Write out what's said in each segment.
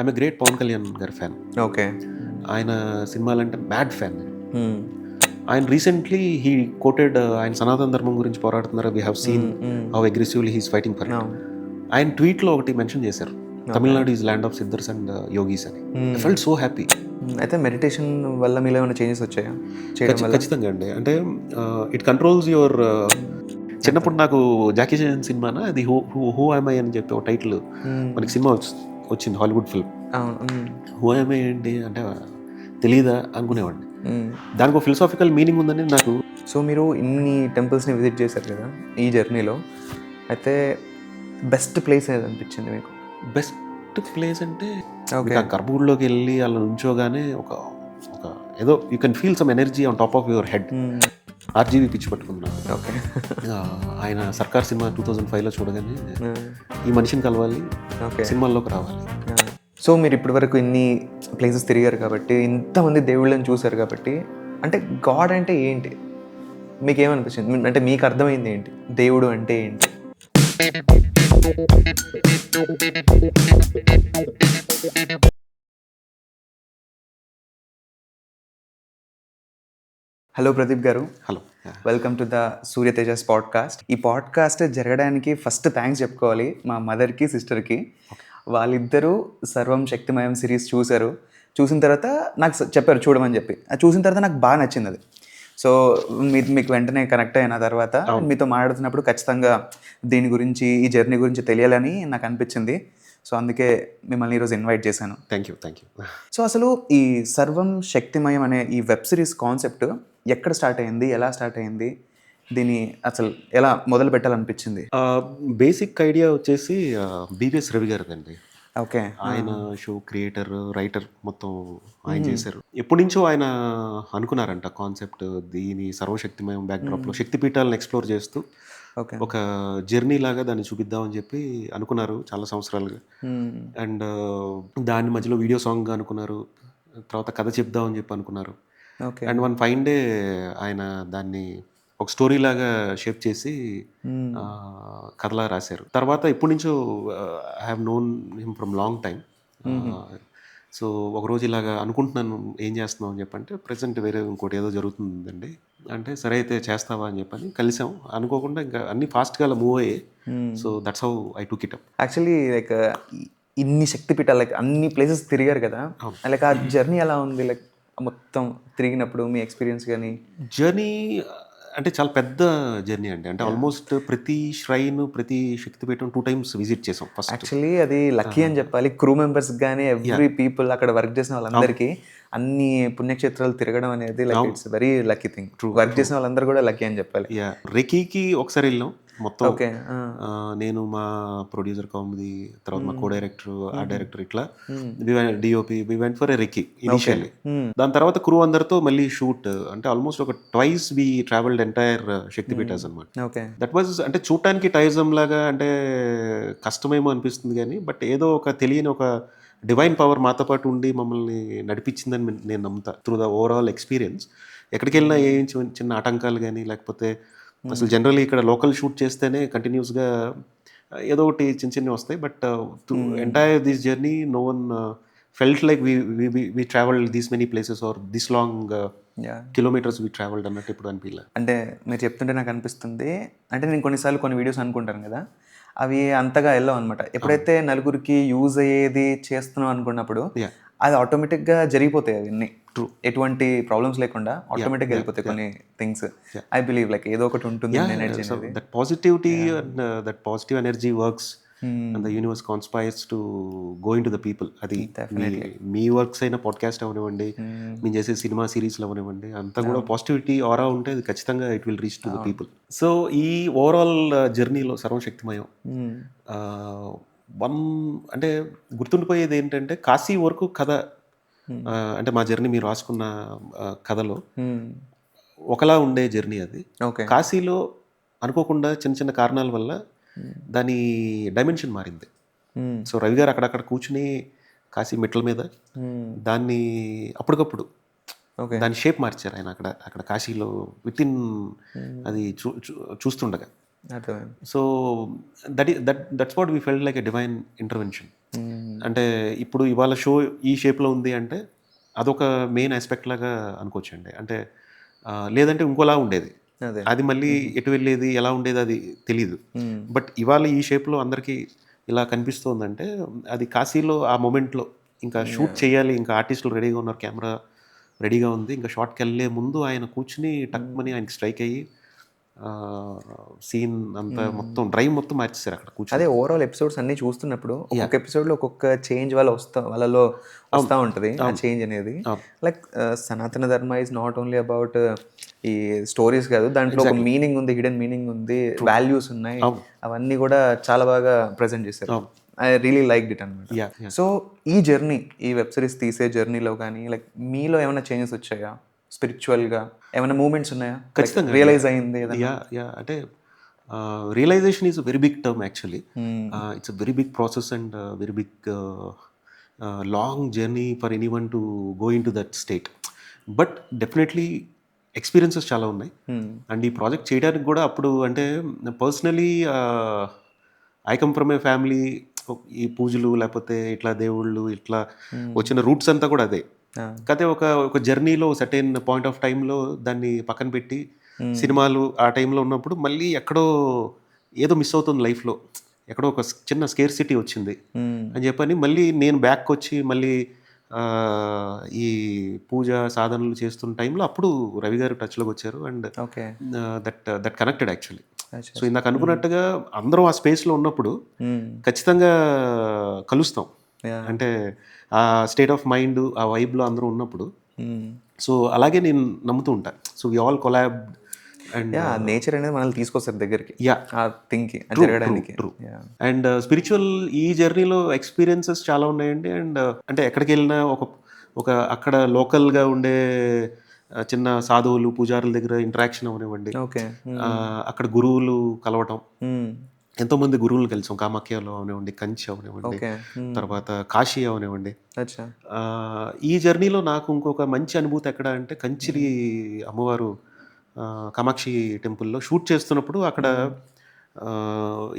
I'm a great Pavan Kalyan గారి fan. Okay. ఆయన సినిమాలంటే మ్యాడ్ ఫ్యాన్ నేను. ఆయన రీసెంట్లీ హీ కోటెడ్ ఆయన సనాతన ధర్మం గురించి పోరాడుతున్నారు. We have seen how aggressively he's fighting for it. ఆయన ట్వీట్లో ఒకటి మెన్షన్ చేశారు, Tamil Nadu is land of siddhars and yogis అని. I felt so happy. అయితే మెడిటేషన్ వల్ల మీలో ఏమైనా చేంజెస్ వచ్చాయా? ఖచ్చితంగా అండి. అంటే ఇట్ కంట్రోల్స్ యువర్. చిన్నప్పుడు నాకు జాకీ చాన్ సినిమానా అది హూ ఐమ్ ఐ అని చెప్పి ఒక టైటిల్ మనకి సినిమా వచ్చింది, Hollywood film. Who I'm I ఏంటి అంటే తెలీదా అనుకునేవాడిని. దానికి ఒక ఫిలసాఫికల్ మీనింగ్ ఉందని నాకు. సో మీరు ఇన్ని టెంపుల్స్ని విజిట్ చేశారు కదా ఈ జర్నీలో, అయితే బెస్ట్ ప్లేస్ ఏది అనిపించింది మీకు? బెస్ట్ ప్లేస్ అంటే ఆ గర్భగుడిలోకి వెళ్ళి అలా నుంచోగానే ఒక ఒక ఏదో you can feel some energy on top of your head. RGV పిచ్చి పట్టుకున్నాను. ఓకే. ఆయన సర్కార్ సినిమా 2005లో చూడగానే ఈ మనిషిని కలవాలి, సినిమాల్లోకి రావాలి. సో మీరు ఇప్పటి వరకు ఇన్ని ప్లేసెస్ తిరిగారు కాబట్టి, ఇంతమంది దేవుళ్ళని చూశారు కాబట్టి, అంటే గాడ్ అంటే ఏంటి మీకు ఏమనిపించింది? అంటే మీకు అర్థమైంది ఏంటి దేవుడు అంటే ఏంటి? హలో ప్రదీప్ గారు. Hello, welcome to the Surya Tejas podcast. ఈ పాడ్కాస్ట్ జరగడానికి ఫస్ట్ థ్యాంక్స్ చెప్పుకోవాలి మా మదర్కి, సిస్టర్కి. వాళ్ళిద్దరూ సర్వం శక్తిమయం సిరీస్ చూశారు. చూసిన తర్వాత నాకు చెప్పారు చూడమని చెప్పి. అది చూసిన తర్వాత నాకు బాగా నచ్చింది అది. సో మీకు వెంటనే కనెక్ట్ అయిన తర్వాత మీతో మాట్లాడుతున్నప్పుడు ఖచ్చితంగా దీని గురించి, ఈ జర్నీ గురించి తెలియాలని నాకు అనిపించింది. సో అందుకే మిమ్మల్ని ఈరోజు ఇన్వైట్ చేశాను. Thank you. సో అసలు ఈ సర్వం శక్తిమయం అనే ఈ వెబ్ సిరీస్ కాన్సెప్ట్ ఎక్కడ స్టార్ట్ అయింది, ఎలా స్టార్ట్ అయింది, దీన్ని అసలు ఎలా మొదలు పెట్టాలనిపించింది? బేసిక్ ఐడియా వచ్చేసి బివిఎస్ రవి గారిదండి. ఓకే. ఆయన షో క్రియేటర్, రైటర్ మొత్తం ఆయన చేశారు. ఎప్పటి నుంచో ఆయన అనుకున్నారంట కాన్సెప్ట్, దీని సర్వశక్తిమయం బ్యాక్డ్రాప్లో శక్తిపీఠాలను ఎక్స్ప్లోర్ చేస్తూ ఒక జర్నీ లాగా దాన్ని చూపిద్దామని చెప్పి అనుకున్నారు చాలా సంవత్సరాలుగా. అండ్ దాని మధ్యలో వీడియో సాంగ్ అనుకున్నారు, తర్వాత కథ చెప్దామని చెప్పి అనుకున్నారు. అండ్ వన్ ఫైన్ డే ఆయన దాన్ని ఒక స్టోరీ లాగా షేప్ చేసి కథలా రాశారు. తర్వాత ఎప్పటి నుంచో I have known him from long time. So ఒకరోజు ఇలాగా అనుకుంటున్నాను, ఏం చేస్తున్నావు అని చెప్పంటే ప్రజెంట్ వేరే ఇంకోటి ఏదో జరుగుతుందండి అంటే, సరే అయితే చేస్తావా అని చెప్పని కలిసాం. అనుకోకుండా ఇంకా అన్ని ఫాస్ట్గా అలా మూవ్ అయ్యాయి. So that's how I took it up. Actually like ఇన్ని శక్తిపీఠాలు, లైక్ అన్ని ప్లేసెస్ తిరిగారు కదా, లైక్ ఆ జర్నీ ఎలా ఉంది? లైక్ మొత్తం తిరిగినప్పుడు మీ ఎక్స్పీరియన్స్ కానీ. జర్నీ అంటే చాలా పెద్ద జర్నీ అండి. అంటే ఆల్మోస్ట్ ప్రతి ష్రైన్, ప్రతి శక్తిపీఠం 2 times విజిట్ చేసాం ఫస్ట్. యాక్చువల్లీ అది లక్కీ అని చెప్పాలి. క్రూ మెంబర్స్ కానీ ఎవ్రీ పీపుల్ అక్కడ వర్క్ చేసిన వాళ్ళందరికీ అన్ని పుణ్యక్షేత్రాలు తిరగడం అనేది like it's very lucky thing. Work చేసిన వాళ్ళందరూ కూడా లక్కీ అని చెప్పాలి. రెకీకి ఒకసారి వెళ్ళాం మొత్తం. నేను, మా ప్రొడ్యూసర్ కౌముది, తర్వాత మా కో డైరెక్టర్, ఆర్ట్ డైరెక్టర్, ఇట్లా DOP we went for a recce initially. దాని తర్వాత క్రూ అందరితో మళ్ళీ షూట్. అంటే ఆల్మోస్ట్ ఒక twice we travelled entire Shaktipeethas అనమాట. దట్ వాజ్ అంటే చూడటానికి టైజం లాగా అంటే కష్టమేమో అనిపిస్తుంది కానీ, బట్ ఏదో ఒక తెలియని ఒక డివైన్ పవర్ మాతో పాటు ఉండి మమ్మల్ని నడిపించిందని నేను నమ్ముతా. త్రూ ద ఓవరాల్ ఎక్స్పీరియన్స్ ఎక్కడికి వెళ్ళినా ఏం చిన్న ఆటంకాలు కానీ, లేకపోతే అసలు జనరల్లీ ఇక్కడ లోకల్ షూట్ చేస్తేనే కంటిన్యూస్గా ఏదో ఒకటి చిన్న వస్తాయి. But entire this journey no one felt like we travelled these many places or this long kilometres we travelled అన్నట్టు ఇప్పుడు అనిపించలే. అంటే మీరు చెప్తుంటే నాకు అనిపిస్తుంది, అంటే నేను కొన్నిసార్లు కొన్ని వీడియోస్ అనుకుంటాను కదా, అవి అంతగా వెళ్ళవు అనమాట. ఎప్పుడైతే నలుగురికి యూజ్ అయ్యేది చేస్తున్నాం అనుకున్నప్పుడు అది ఆటోమేటిక్గా జరిగిపోతాయి అవన్నీ. ట్రూ, ఎటువంటి ప్రాబ్లమ్స్ లేకుండా ఆటోమేటిక్గా వెళ్ళిపోతాయి కొన్ని థింగ్స్. ఐ బిలీవ్ లైక్ ఏదో ఒకటి ఉంటుంది energy. That positivity and that positive energy works and the universe conspires to go in to the people. అది మీ వర్క్స్ అయిన పాడ్కాస్ట్ అవనివ్వండి, మేము చేసే సినిమా సిరీస్లు అవనివ్వండి, అంతా కూడా పాజిటివిటీ ఆరా ఉంటే అది ఖచ్చితంగా it will reach to the people. So ఈ ఓవరాల్ జర్నీలో సర్వశక్తిమయం అంటే గుర్తుండిపోయేది ఏంటంటే, కాశీ వరకు కథ అంటే మా జర్నీ మీరు రాసుకున్న కథలో ఒకలా ఉండే జర్నీ అది. కాశీలో అనుకోకుండా చిన్న చిన్న కారణాల వల్ల దాని డైమెన్షన్ మారింది. సో రవి గారు అక్కడక్కడ కూర్చుని కాశీ మెట్ల మీద దాన్ని అప్పటికప్పుడు దాని షేప్ మార్చారు ఆయన అక్కడ కాశీలో విత్ ఇన్ అది చూస్తుండగా. అర్థమైంది. So that's what we felt like a divine intervention. అంటే ఇప్పుడు ఇవాళ షో ఈ షేప్లో ఉంది అంటే అదొక మెయిన్ ఆస్పెక్ట్ లాగా అనుకోవచ్చండి. అంటే లేదంటే ఇంకోలా ఉండేది. అదే. అది మళ్ళీ ఎటు వెళ్ళేది, ఎలా ఉండేది అది తెలీదు. బట్ ఇవాళ ఈ షేప్లో అందరికీ ఇలా కనిపిస్తోందంటే అది కాశీలో ఆ మూమెంట్లో ఇంకా షూట్ చేయాలి, ఇంకా ఆర్టిస్టులు రెడీగా ఉన్నారు, కెమెరా రెడీగా ఉంది, ఇంకా షాట్కి వెళ్ళే ముందు ఆయన కూర్చుని టక్మని ఆయనకి స్ట్రైక్ అయ్యి సీన్ అంతా మొత్తం డ్రైవ్ మొత్తం మార్చేశారు అక్కడ కూర్చొని. అదే ఓవరాల్ ఎపిసోడ్స్ అన్ని చూస్తున్నప్పుడు ఒక్కొక్క ఎపిసోడ్లో ఒక్కొక్క చేంజ్ వాళ్ళలో వస్తూ ఉంటుంది ఆ చేంజ్ అనేది. లైక్ సనాతన ధర్మ ఈజ్ నాట్ ఓన్లీ అబౌట్ ఈ స్టోరీస్ కాదు, దాంట్లో ఒక మీనింగ్ ఉంది, హిడెన్ మీనింగ్ ఉంది, వాల్యూస్ ఉన్నాయి, అవన్నీ కూడా చాలా బాగా ప్రజెంట్ చేశారు. ఐ రియలీ లైక్ ఇట్ అనమాట. సో ఈ జర్నీ, ఈ వెబ్ సిరీస్ తీసే జర్నీలో కానీ లైక్ మీలో ఏమైనా చేంజెస్ వచ్చాయా? స్పిరిచువల్గా ఏమైనా మూమెంట్స్ ఉన్నాయా? ఖచ్చితంగా రియలైజ్ అయింది ఏదైనా? అంటే realisation is very big term actually. It's a very big process and very big long journey for any one to go in to that state. But definitely experiences చాలా ఉన్నాయి. అండ్ ఈ project చేయడానికి కూడా అప్పుడు అంటే personally I come from a family, ఈ పూజలు లేకపోతే ఇట్లా దేవుళ్ళు ఇట్లా వచ్చిన రూట్స్ అంతా కూడా అదే. కాకపోతే ఒక జర్నీలో సర్టెన్ పాయింట్ ఆఫ్ టైంలో దాన్ని పక్కన పెట్టి సినిమాలు ఆ టైంలో ఉన్నప్పుడు మళ్ళీ ఎక్కడో ఏదో మిస్ అవుతుంది లైఫ్లో, ఎక్కడో ఒక చిన్న స్కేర్ సిటీ వచ్చింది అని చెప్పని మళ్ళీ నేను బ్యాక్ వచ్చి మళ్ళీ ఈ పూజ సాధనలు చేస్తున్న టైంలో అప్పుడు రవి గారు టచ్లోకి వచ్చారు. And that connected actually. So ఇందాక అనుకున్నట్టుగా అందరం ఆ స్పేస్లో ఉన్నప్పుడు ఖచ్చితంగా కలుస్తాం. అంటే ఆ స్టేట్ ఆఫ్ మైండ్, ఆ వైబ్లో అందరూ ఉన్నప్పుడు. సో అలాగే నేను నమ్ముతూ ఉంటాను. So we all collab and nature అనేది మనల్ని తీసుకొస్తారు దగ్గరికి, ఆ థింగ్కి జరగడానికి. అండ్ స్పిరిచువల్ ఈ జర్నీలో ఎక్స్పీరియన్సెస్ చాలా ఉన్నాయండి. అండ్ అంటే ఎక్కడికి వెళ్ళినా ఒక అక్కడ లోకల్గా ఉండే చిన్న సాధువులు పూజారుల దగ్గర ఇంటరాక్షన్ అవనివ్వండి, అక్కడ గురువులు కలవటం, ఎంతోమంది గురువులు కలిసాం. కామాఖ్యలో అవనివ్వండి, కంచి అవనివ్వండి, తర్వాత కాశీ అవనివ్వండి. ఈ జర్నీలో నాకు ఇంకొక మంచి అనుభూతి ఎక్కడ అంటే కంచిలి అమ్మవారు కామాక్షి టెంపుల్లో షూట్ చేస్తున్నప్పుడు అక్కడ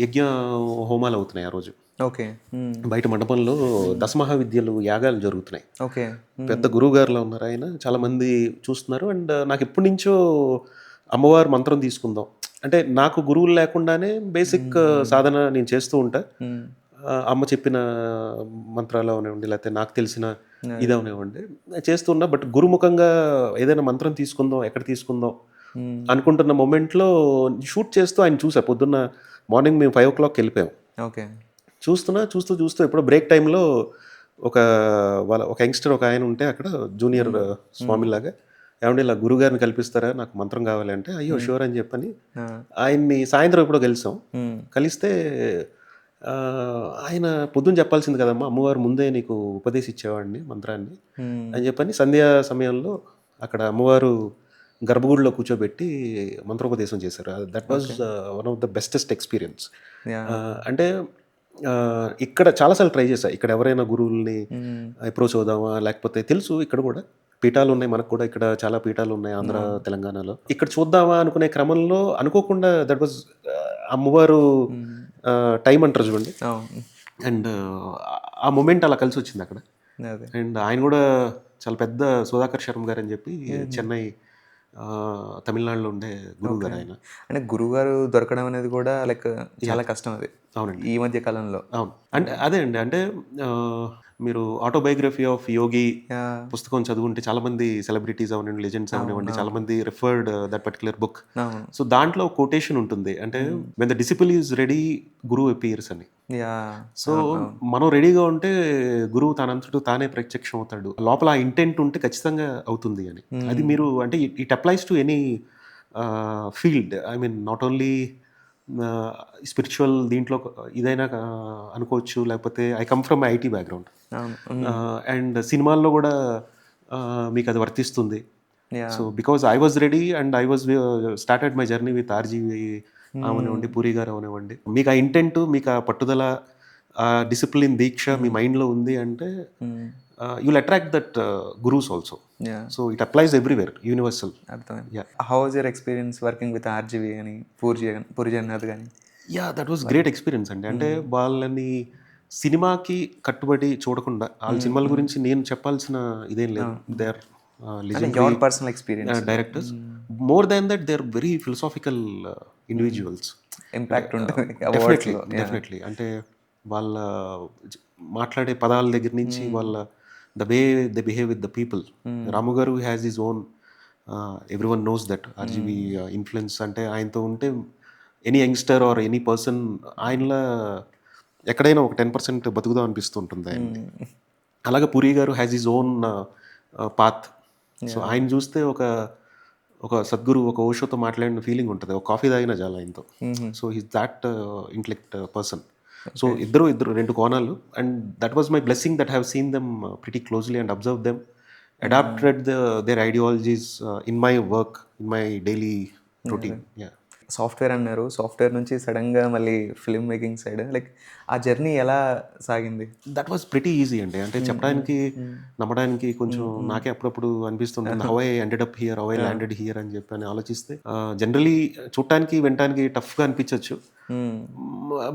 యజ్ఞ హోమాలు అవుతున్నాయి ఆ రోజు. బయట మండపంలో దశమహావిద్యలు యాగాలు జరుగుతున్నాయి. పెద్ద గురువు గారులో ఉన్నారు ఆయన, చాలా మంది చూస్తున్నారు. అండ్ నాకు ఎప్పటి నుంచో అమ్మవారు మంత్రం తీసుకుందాం అంటే, నాకు గురువులు లేకుండానే బేసిక్ సాధన నేను చేస్తూ ఉంటా. అమ్మ చెప్పిన మంత్రాలు అవనివ్వండి, లేకపోతే నాకు తెలిసిన ఇది అవనివ్వండి చేస్తున్నా. బట్ గురుముఖంగా ఏదైనా మంత్రం తీసుకుందాం, ఎక్కడ తీసుకుందాం అనుకుంటున్న మూమెంట్లో షూట్ చేస్తూ ఆయన చూసా. పొద్దున్న మార్నింగ్ మేము 5 o'clock వెళ్ళిపోయాం. చూస్తూ ఎప్పుడో బ్రేక్ టైంలో ఒక యంగ్స్టర్ ఒక ఆయన ఉంటే అక్కడ జూనియర్ స్వామిలాగా, ఏమంటే ఇలా గురుగారిని కల్పిస్తారా, నాకు మంత్రం కావాలి అంటే, అయ్యో షూర్ అని చెప్పని ఆయన్ని సాయంత్రం ఎప్పుడో కలిస్తే ఆయన పొద్దున్న చెప్పాల్సింది కదమ్మా, అమ్మవారు ముందే నీకు ఉపదేశించేవాడిని మంత్రాన్ని అని చెప్పని సంధ్యా సమయంలో అక్కడ అమ్మవారు గర్భగుడిలో కూర్చోబెట్టి మంత్రోపదేశం చేశారు. That was one of the bestest experience. అంటే ఇక్కడ చాలాసార్లు ట్రై చేశా, ఇక్కడ ఎవరైనా గురువుల్ని అప్రోచ్ అవుదామా, లేకపోతే తెలుసు ఇక్కడ కూడా పీఠాలు ఉన్నాయి, మనకు కూడా ఇక్కడ చాలా పీఠాలు ఉన్నాయి ఆంధ్ర తెలంగాణలో, ఇక్కడ చూద్దామా అనుకునే క్రమంలో అనుకోకుండా దట్ వాజ్ అమ్మవారు టైం అంటారు చూడండి. అండ్ ఆ మూమెంట్ అలా కలిసి వచ్చింది అక్కడ. అండ్ ఆయన కూడా చాలా పెద్ద సుధాకర్ శర్మ గారు అని చెప్పి చెన్నై తమిళనాడులో ఉండే గురువు గారు ఆయన. అంటే గురువుగారు దొరకడం అనేది కూడా లైక్ చాలా కష్టం అది. అవునండి, ఈ మధ్య కాలంలో. అవును, అంటే అదే అండి. అంటే మీరు ఆటోబయోగ్రఫీ ఆఫ్ యోగి పుస్తకం చదువుంటే చాలా మంది సెలబ్రిటీస్ అవనివ్వండి, లెజెండ్స్ అవనివ్వండి, చాలా మంది referred that particular book. So దాంట్లో కోటేషన్ ఉంటుంది, అంటే when the disciple is ready గురువు అపియర్స్ అని. సో మనం రెడీగా ఉంటే గురువు తనంతట తానే ప్రత్యక్షం అవుతాడు, లోపల ఆ ఇంటెంట్ ఉంటే ఖచ్చితంగా అవుతుంది అని. అది మీరు అంటే it applies to any field. I mean not only spiritual దీంట్లో ఇదైనా అనుకోవచ్చు, లేకపోతే I come from IT background and సినిమాల్లో కూడా మీకు అది వర్తిస్తుంది. So because I was ready and I was started my journey with RGV అవనివ్వండి, పూరి గారు అవనివ్వండి, మీకు ఆ ఇంటెంట్, మీకు ఆ పట్టుదల ఆ డిసిప్లిన్ దీక్ష మీ మైండ్లో ఉంది అంటే you'll attract that gurus also. So it applies everywhere, universal. అర్థమైంది. How was your experience working with RGV అని, పూరి జగన్నాథ్ కానీ? Yeah, that was great experience అండి. అంటే వాళ్ళని సినిమాకి కట్టుబడి చూడకుండా వాళ్ళ సినిమాల గురించి నేను చెప్పాల్సిన ఇదేం లేదు. They are your personal experience directors. More than that they are very philosophical individuals. Impact ఉంటుంది డెఫినెట్లీ. అంటే వాళ్ళ మాట్లాడే పదాల దగ్గర నుంచి వాళ్ళ the way they behave with the people. Ramu garu has his own, everyone knows that RGV influence. అంటే ఆయనతో ఉంటే any youngster or any person ఆయనలా ఎక్కడైనా ఒక 10% బతుకుదాం అనిపిస్తుంటుంది ఆయన్ని. అలాగే Puri garu has his own path. So ఆయన చూస్తే ఒక సద్గురు, ఒక ఓషోతో మాట్లాడిన ఫీలింగ్ ఉంటుంది. ఒక కాఫీ తాగిన చాలా ఆయనతో. So he's that intellect person. So ఇద్దరు రెండు కోణాలు. And that was my blessing that have seen them pretty closely and observe them, adapted their ideologies in my work, in my daily routine. Software అన్నారు, software నుంచి సడన్గా మళ్ళీ film making side, like ఆ journey ఎలా సాగింది? That was pretty easy అండి. అంటే చెప్పడానికి నమ్మడానికి కొంచెం నాకే అప్పుడప్పుడు అనిపిస్తుంటుంది, how I ended up here, how I landed here అని చెప్పి అని ఆలోచిస్తే జనరలీ చూడటానికి వినటానికి టఫ్గా అనిపించవచ్చు.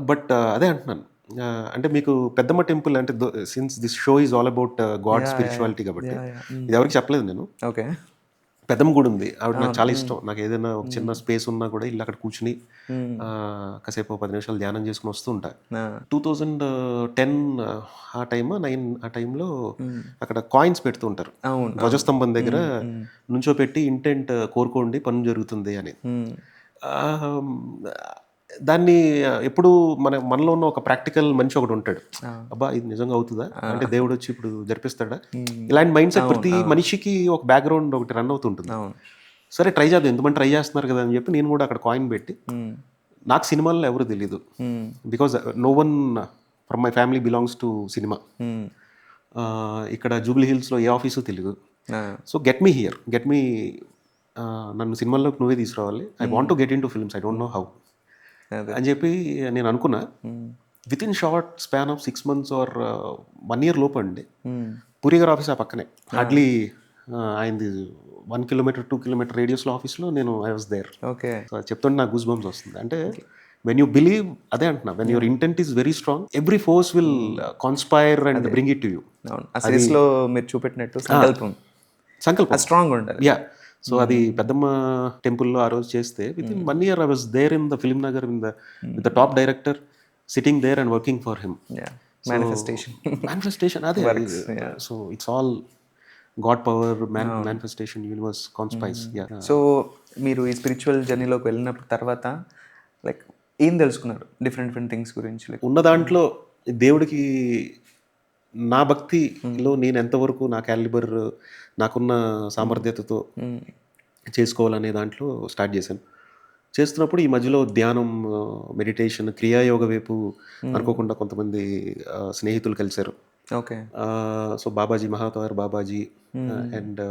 బట్ అదే అంటున్నాను, అంటే మీకు పెద్దమ్మ టెంపుల్ అంటే since this show is all about God spirituality కాబట్టి ఇది ఎవరికి చెప్పలేదు నేను. ఓకే. పెద్దమ్మ గుడి ఉంది, ఆవిడ నాకు చాలా ఇష్టం. నాకు ఏదైనా ఒక చిన్న స్పేస్ ఉన్నా కూడా ఇల్లు అక్కడ కూర్చుని కాసేపు 10 నిమిషాలు ధ్యానం చేసుకుని వస్తూ ఉంటా. 2010 ఆ టైమ్ 9 ఆ టైంలో అక్కడ కాయిన్స్ పెడుతూ ఉంటారు ధ్వజస్తంభం దగ్గర, నుంచో పెట్టి ఇంటెంట్ కోరుకోండి పని జరుగుతుంది అని. దాన్ని ఎప్పుడు మనలో ఉన్న ఒక ప్రాక్టికల్ మనిషి ఒకటి ఉంటాడు, అబ్బా ఇది నిజంగా అవుతుందా, అంటే దేవుడు వచ్చి ఇప్పుడు జరిపిస్తాడా, ఇలాంటి మైండ్ సెట్ ప్రతి మనిషికి ఒక బ్యాక్గ్రౌండ్ ఒకటి రన్ అవుతుంటుంది. సరే ట్రై చేద్దాం, ఎంతమంది ట్రై చేస్తున్నారు కదా అని చెప్పి నేను కూడా అక్కడ కాయిన్ పెట్టి, నాకు సినిమాల్లో ఎవరు తెలీదు, because no one from my family belongs to cinema. ఇక్కడ జూబ్లీ హిల్స్లో ఏ ఆఫీసు తెలియదు. సో గెట్ మీ నన్ను సినిమాల్లోకి నువ్వే తీసుకురావాలి, I want to get in to films, I don't know how అని చెప్పి నేను అనుకున్నా. Within short span of 6 months or 1 year లోపు అండి పూరి గారి ఆఫీస్ ఆ పక్కనే, హార్డ్లీ ఆయనది 1 kilometer 2 kilometer రేడియస్లో ఆఫీస్లో నేను ఐ వాజ్ దేర్. ఓకే. చెప్తుంటే నాకు గూస్ బంప్స్ వస్తుంది. అంటే వెన్ యూ బిలీవ్, అదే అంటున్నా, when your intent is very strong, every force will conspire and bring it to you. లో మీరు చూపెట్టినట్టు సంకల్పం స్ట్రాంగ్ ఉండాలి. యా. సో అది పెద్దమ్మ టెంపుల్లో ఆ రోజు చేస్తే within 1 year I was there in the Film Nagar with the top director, sitting there and working for him. Manifestation అదే. So it's all God power, manifestation, universe conspires. So మీరు ఈ spiritual జర్నీలోకి వెళ్ళినప్పుడు తర్వాత లైక్ ఏం తెలుసుకున్నారు different things గురించి? Like ఉన్న దాంట్లో దేవుడికి నా భక్తిలో నేను ఎంతవరకు నా క్యాలిబర్, నాకున్న సామర్థ్యతతో చేసుకోవాలనే దాంట్లో స్టార్ట్ చేశాను. చేస్తున్నప్పుడు ఈ మధ్యలో ధ్యానం, మెడిటేషన్, క్రియాయోగ వైపు అనుకోకుండా కొంతమంది స్నేహితులు కలిశారు. Okay. So Babaji, Mahavatar Babaji and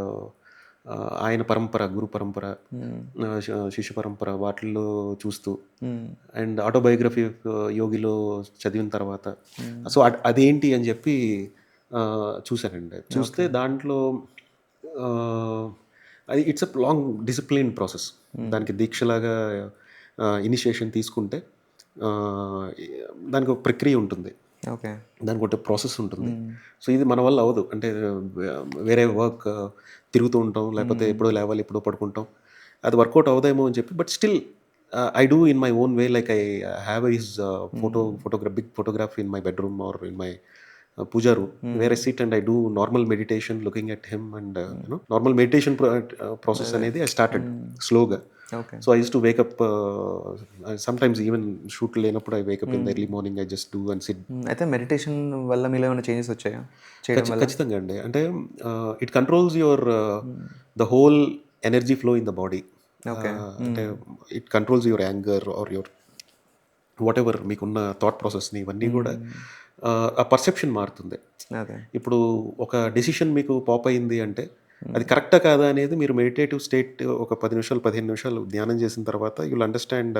ఆయన పరంపర, గురు పరంపర, శిష్య పరంపర వాటిల్లో చూస్తూ అండ్ ఆటోబయోగ్రఫీ యోగిలో చదివిన తర్వాత సో అదేంటి అని చెప్పి చూశానండి. చూస్తే దాంట్లో అది it's a long discipline process. దానికి దీక్షలాగా ఇనిషియేషన్ తీసుకుంటే దానికి ఒక ప్రక్రియ ఉంటుంది, ఓకే, దానికి ఒక ప్రాసెస్ ఉంటుంది. సో ఇది మన వల్ల అవ్వదు. అంటే వేరే వర్క్ తిరుగుతూ ఉంటాం, లేకపోతే ఎప్పుడో లేవాలి ఎప్పుడో పడుకుంటాం, అది వర్కౌట్ అవుదేమో అని చెప్పి. But still I do in my own way. Like I have his big photograph in my bedroom or in my puja room where I sit and I do normal meditation looking at him and normal meditation process అనేది I started slowగా. Okay. So I used to wake up sometimes even shoot లేనప్పుడు I wake up in the early morning, I just do and sit. అయితే meditation వల్ల మీలో ఏమైనా changes వచ్చాయా చేయడం వల్ల? ఖచ్చితంగా అండి. అంటే it controls your the whole energy flow in the body. అంటే it controls your anger or your whatever మీకున్న థాట్ ప్రాసెస్ని ఇవన్నీ కూడా ఆ పర్సెప్షన్ మారుతుంది. ఇప్పుడు ఒక డెసిషన్ మీకు పాప్ అయింది అంటే అది కరెక్టా కాదా అనేది మీరు మెడిటేటివ్ స్టేట్ ఒక 10 నిమిషాలు 15 నిమిషాలు ధ్యానం చేసిన తర్వాత యుల్ అండర్స్టాండ్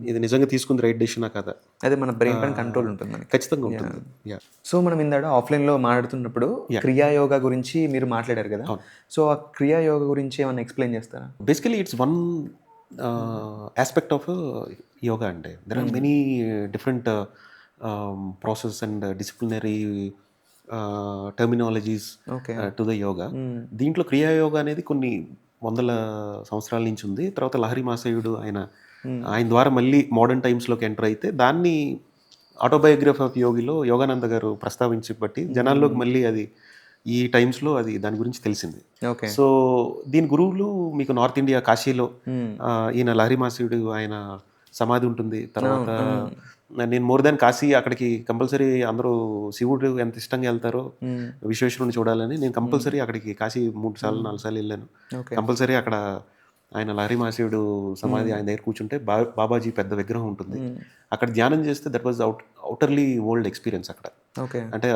ఇది నిజంగా తీసుకుంది రైట్ డెసిషనా కాదా. అదే మన బ్రెయిన్ పైన కంట్రోల్ ఉంటుంది మనకి. ఖచ్చితంగా ఉంటుంది. యా సో మనం ఇందాక ఆఫ్లైన్లో మాట్లాడుతున్నప్పుడు క్రియాయోగా గురించి మీరు మాట్లాడారు కదా, సో ఆ క్రియాయోగా గురించి ఏమైనా ఎక్స్ప్లెయిన్ చేస్తారా? Basically it's one aspect of yoga అండి. There are many different process and disciplinary terminologies to the yoga. దీంట్లో క్రియాయోగా అనేది కొన్ని వందల సంవత్సరాల నుంచి ఉంది. తర్వాత లహరి మాసయుడు ఆయన ద్వారా మళ్ళీ మోడర్న్ టైమ్స్లోకి ఎంటర్ అయితే దాన్ని ఆటోబయోగ్రఫీ ఆఫ్ యోగిలో యోగానంద గారు ప్రస్తావించి బట్టి జనాల్లోకి మళ్ళీ అది ఈ టైమ్స్లో అది దాని గురించి తెలిసింది. సో దీని గురువులు మీకు నార్త్ ఇండియా కాశీలో ఈయన లహరి మాసయుడు ఆయన సమాధి ఉంటుంది. తర్వాత నేను మోర్ దాన్ కాశీ అక్కడికి కంపల్సరీ అందరూ శివుడు ఎంత ఇష్టంగా వెళ్తారో విశ్వేశ్వరుని చూడాలని నేను కంపల్సరీ అక్కడికి కాశీ 3 సార్లు 4 సార్లు వెళ్ళాను. కంపల్సరీ అక్కడ ఆయన లహరి మాసయుడు సమాధి ఆయన దగ్గర కూర్చుంటే బాబాజీ పెద్ద విగ్రహం ఉంటుంది. అక్కడ ధ్యానం చేస్తే that was utterly old experience అక్కడ. అంటే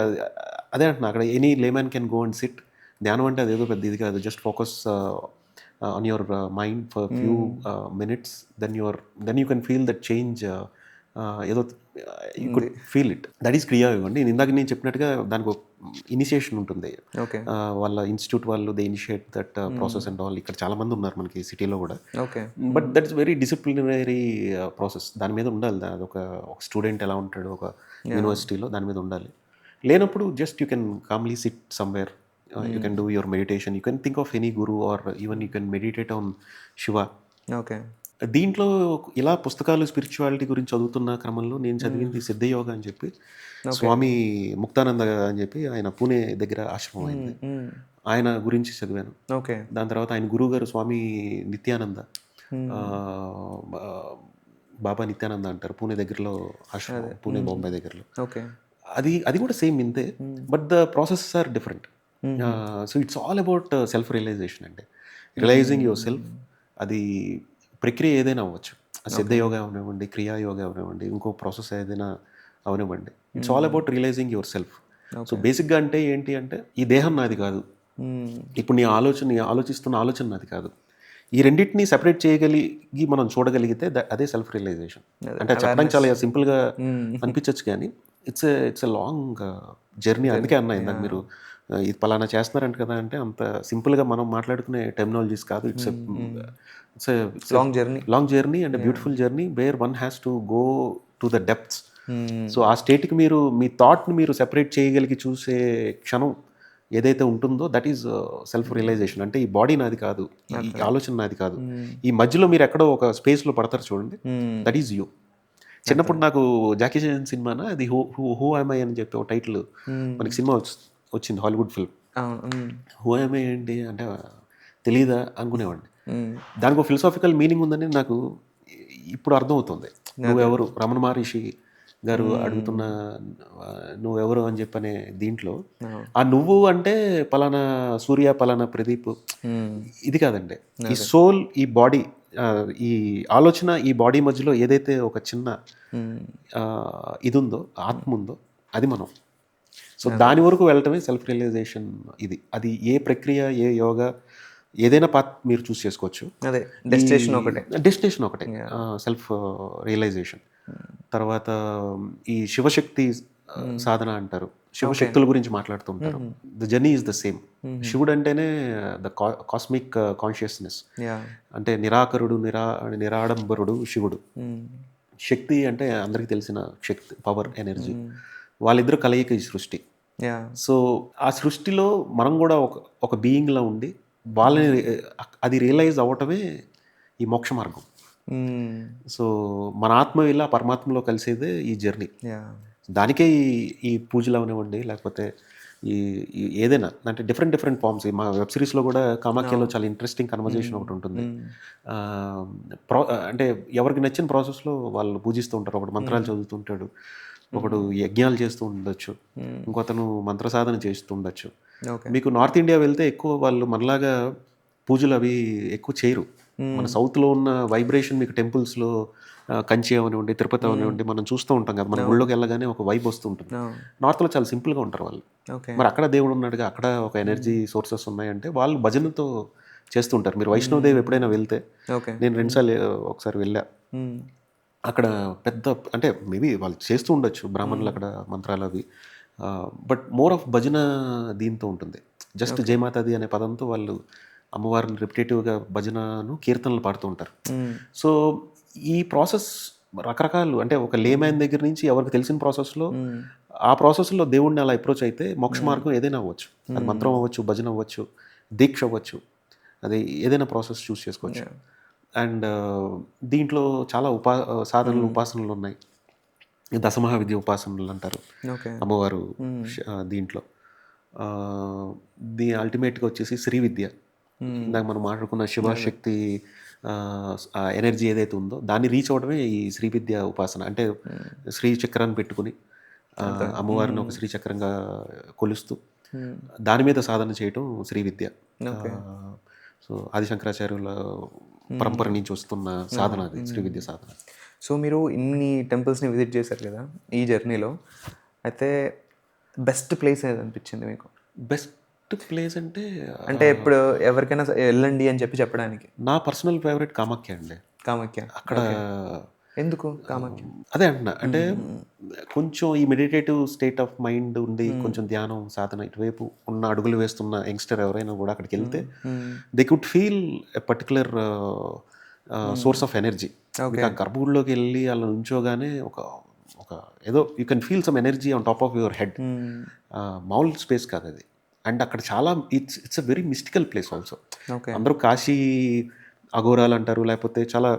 అదే అంటున్నా, అక్కడ any layman can go and sit. ధ్యానం అంటే అదేదో పెద్ద ఇది కాదు. Just focus on your mind for few minutes, then you can feel that change. ఏదో you could feel it. That is క్రియాయోగం అండి. ఇందాక నేను చెప్పినట్టుగా దానికి ఒక ఇనిషియేషన్ ఉంటుంది. వాళ్ళ ఇన్స్టిట్యూట్ వాళ్ళు they initiate that process and all. ఇక్కడ చాలా మంది ఉన్నారు మనకి సిటీలో కూడా. But that is very disciplinary process. దాని మీద ఉండాలి. అది ఒక స్టూడెంట్ ఎలా ఉంటాడు ఒక యూనివర్సిటీలో దాని మీద ఉండాలి. లేనప్పుడు just you can calmly sit somewhere. You can do your meditation. You can think of any guru or even you can meditate on Shiva. దీంట్లో ఇలా పుస్తకాలు స్పిరిచువాలిటీ గురించి చదువుతున్న క్రమంలో నేను చదివింది సిద్ధయోగా అని చెప్పి స్వామి ముక్తానంద అని చెప్పి ఆయన పూణే దగ్గర ఆశ్రమం అయింది. ఆయన గురించి చదివాను. దాని తర్వాత ఆయన గురువు గారు స్వామి నిత్యానంద, బాబా నిత్యానంద అంటారు, పూణే దగ్గరలో ఆశ్రమం, పూణే బాంబే దగ్గరలో. అది కూడా సేమ్ ఇంతే, but the processes are different. So it's all about self realisation అండి. Realising your self. అది ప్రక్రియ ఏదైనా అవ్వచ్చు. సిద్ధయోగా అవనివ్వండి, క్రియాయోగా అవనివ్వండి, ఇంకో ప్రాసెస్ ఏదైనా అవనివ్వండి. It's all about realising your self. So బేసిక్గా అంటే ఏంటి అంటే ఈ దేహం నాది కాదు, ఇప్పుడు నీ ఆలోచిస్తున్న ఆలోచన నాది కాదు. ఈ రెండింటిని సెపరేట్ చేయగలిగి మనం చూడగలిగితే అదే సెల్ఫ్ రియలైజేషన్. అంటే చెప్పడానికి చాలా సింపుల్గా అనిపించవచ్చు కానీ ఇట్స్ ఎ లాంగ్ జర్నీ. అందుకే అన్నా ఇందాక మీరు ఇది పలానా చేస్తున్నారంట కదా అంటే అంత సింపుల్గా మనం మాట్లాడుకునే టెర్మినాలజీస్ కాదు. It's long journey and beautiful journey where one has to go to the depths. So ఆ స్టేట్కి మీరు మీ థాట్ని మీరు సెపరేట్ చేయగలిగి చూసే క్షణం ఏదైతే ఉంటుందో దట్ ఈజ్ సెల్ఫ్ రియలైజేషన్. అంటే ఈ బాడీ నాది కాదు, ఈ ఆలోచన నాది కాదు, ఈ మధ్యలో మీరు ఎక్కడో ఒక స్పేస్లో పడతారు చూడండి, దట్ ఈజ్ యూ. చిన్నప్పుడు నాకు జాకీ చాన్ సినిమానా అది హూ యామ్ ఐ అని చెప్పి ఒక టైటిల్ మనకి సినిమా వచ్చింది, Hollywood film. Who am I ఏంటి అంటే తెలీదా అనుకునేవాడిని. దానికి ఒక ఫిలసాఫికల్ మీనింగ్ ఉందని నాకు ఇప్పుడు అర్థమవుతుంది. నువ్వెవరు, రమణ మహర్షి గారు అడుగుతున్న నువ్వెవరు అని చెప్పనే దీంట్లో ఆ నువ్వు అంటే పలానా సూర్య, పలానా ప్రదీప్, ఇది కాదండి. ఈ సోల్, ఈ బాడీ, ఈ ఆలోచన, ఈ బాడీ మధ్యలో ఏదైతే ఒక చిన్న ఇది ఉందో, ఆత్మ ఉందో, అది మనం. సో దాని వరకు వెళ్ళటమే సెల్ఫ్ రియలైజేషన్. అది ఏ ప్రక్రియ, ఏ యోగా, ఏదైనా పాత్ మీరు చూస్ చేసుకోవచ్చు. అదే డెస్టినేషన్ ఒకటే సెల్ఫ్ రియలైజేషన్. తర్వాత ఈ శివశక్తి సాధన అంటారు, శివశక్తుల గురించి మాట్లాడుతూ ఉంటారు. The journey is the same. శివుడు అంటేనే ద కాస్మిక్ కాన్షియస్నెస్. అంటే నిరాకరుడు, నిరాడంబరుడు శివుడు. శక్తి అంటే అందరికీ తెలిసిన శక్తి, పవర్, ఎనర్జీ. వాళ్ళిద్దరు కలయిక ఈ సృష్టి. సో ఆ సృష్టిలో మనం కూడా ఒక బీయింగ్లా ఉండి వాళ్ళని అది రియలైజ్ అవ్వటమే ఈ మోక్ష మార్గం. సో మన ఆత్మ ఇలా పరమాత్మలో కలిసేదే ఈ జర్నీ. దానికే ఈ పూజలు అవనివ్వండి, లేకపోతే ఈ ఏదైనా అంటే డిఫరెంట్ ఫార్మ్స్. మా వెబ్ సిరీస్లో కూడా కామాఖ్యలో చాలా ఇంట్రెస్టింగ్ కన్వర్జేషన్ ఒకటి ఉంటుంది. అంటే ఎవరికి నచ్చిన ప్రాసెస్లో వాళ్ళు పూజిస్తూ ఉంటారు. ఒకటి మంత్రాలు చదువుతుంటాడు, ఒకడు యజ్ఞాలు చేస్తూ ఉండొచ్చు, ఇంకొతను మంత్ర సాధన చేస్తూ ఉండొచ్చు. మీకు నార్త్ ఇండియా వెళ్తే ఎక్కువ వాళ్ళు మనలాగా పూజలు అవి ఎక్కువ చేయరు. మన సౌత్లో ఉన్న వైబ్రేషన్ మీకు టెంపుల్స్లో కంచి అవనివ్వండి, తిరుపతి అవనివ్వండి, మనం చూస్తూ ఉంటాం కదా, మన గుళ్ళోకి వెళ్ళగానే ఒక వైబ్ వస్తూ ఉంటుంది. నార్త్లో చాలా సింపుల్గా ఉంటారు వాళ్ళు. ఓకే. మరి అక్కడ దేవుడు ఉన్నాడుగా, అక్కడ ఒక ఎనర్జీ సోర్సెస్ ఉన్నాయంటే వాళ్ళు భజనతో చేస్తుంటారు. మీరు వైష్ణవదేవి ఎప్పుడైనా వెళ్తే, ఓకే. నేను రెండుసార్లు ఒకసారి వెళ్ళా, అక్కడ పెద్ద అంటే మేబీ వాళ్ళు చేస్తూ ఉండొచ్చు బ్రాహ్మణులు అక్కడ మంత్రాలు అవి, బట్ మోర్ ఆఫ్ భజన దీంతో ఉంటుంది. జస్ట్ జయమాతాది అనే పదంతో వాళ్ళు అమ్మవారిని రిపిటేటివ్గా భజనను కీర్తనలు పాడుతూ ఉంటారు. సో ఈ ప్రాసెస్ రకరకాలు, అంటే ఒక లేమ్యాన్ దగ్గర నుంచి ఎవరికి తెలిసిన ప్రాసెస్లో, ఆ ప్రాసెస్లో దేవుడిని అలా అప్రోచ్ అయితే మోక్ష మార్గం ఏదైనా అవ్వచ్చు. అది మంత్రం అవ్వచ్చు, భజన అవ్వచ్చు, దీక్ష అవ్వచ్చు, అది ఏదైనా ప్రాసెస్ చూస్ చేసుకోవచ్చు. అండ్ దీంట్లో చాలా సాధనలు, ఉపాసనలు ఉన్నాయి. దశమహా విద్య ఉపాసనలు అంటారు అమ్మవారు దీంట్లో. అల్టిమేట్గా వచ్చేసి శ్రీ విద్య, ఇందాక మనం మాట్లాడుకున్న శివశక్తి ఎనర్జీ ఏదైతే ఉందో దాన్ని రీచ్ అవ్వడమే ఈ శ్రీ విద్య ఉపాసన. అంటే శ్రీ చక్రాన్ని పెట్టుకుని అమ్మవారిని ఒక శ్రీ చక్రంగా కొలుస్తూ దాని మీద సాధన చేయటం శ్రీ విద్య. సో ఆదిశంకరాచార్యుల పరంపర నుంచి వస్తున్న సాధన అది శ్రీ విద్య సాధన. సో మీరు ఇన్ని టెంపుల్స్ని విజిట్ చేశారు కదా ఈ జర్నీలో, అయితే బెస్ట్ ప్లేస్ ఏది అనిపించింది మీకు? బెస్ట్ ప్లేస్ అంటే ఇప్పుడు ఎవరికైనా వెళ్ళండి అని చెప్పడానికి నా పర్సనల్ ఫేవరెట్ కామాఖ్య అండి. కామాఖ్య. అక్కడ ఎందుకు కామాఖ్య? అదే అంటున్నా, అంటే కొంచెం ఈ మెడిటేటివ్ స్టేట్ ఆఫ్ మైండ్ ఉండి కొంచెం ధ్యానం సాధన ఇటువైపు ఉన్న అడుగులు వేస్తున్న యంగ్స్టర్ ఎవరైనా కూడా అక్కడికి వెళ్తే they could feel a particular source of energy. ఆ గర్భగుడిలోకి వెళ్ళి అలా నుంచోగానే ఒక ఒక ఏదో you can feel some energy on top of your head. మామూలు స్పేస్ కాదు అది. అండ్ అక్కడ చాలా it's a very mystical place also. అందరూ కాశీ అఘోరాలు అంటారు, లేకపోతే చాలా